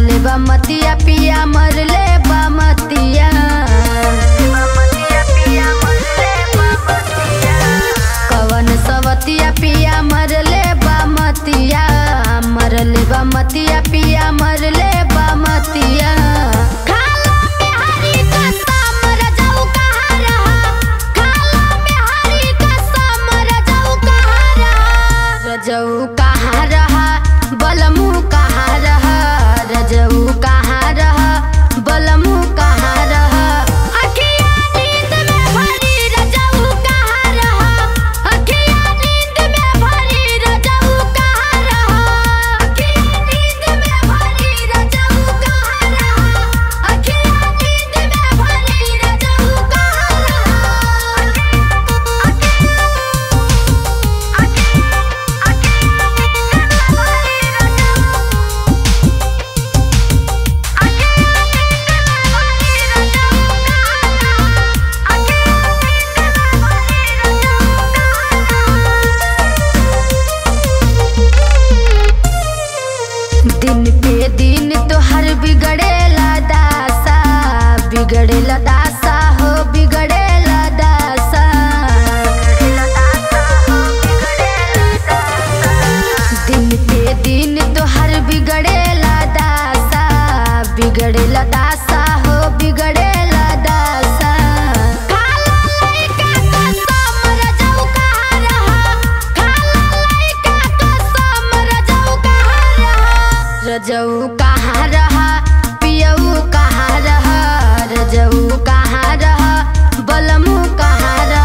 मरले बा मतिया पिया मरले बा मतिया। कवन सवतिया पिया मरले बा मतिया, मरले बा मतिया पिया मरले बा मतिया। रजऊ कहाँ रहा बलमू कहाँ रहा, रजऊ कहाँ रहा बलमू कहाँ रहा। अखिया नींद में भरी रजऊ कहाँ रहा, अखिया नींद में भरी रजऊ कहाँ रहा, अखिया नींद में भरी रजऊ कहाँ रहा, अखिया नींद में भरी रजऊ कहाँ रहा। दिन पे दिन तो हर बिगड़ेला दासा, बिगड़ेला दासा हो बिगड़ेला दासा। दिन पे दिन तो हर बिगड़ेला दासा, बिगड़ेला दासा हो बिगड़ेला दासा। रजऊ कहाँ रहा पियऊ कहाँ रहा, रजऊ कहाँ रहा बलमू कहाँ रहा।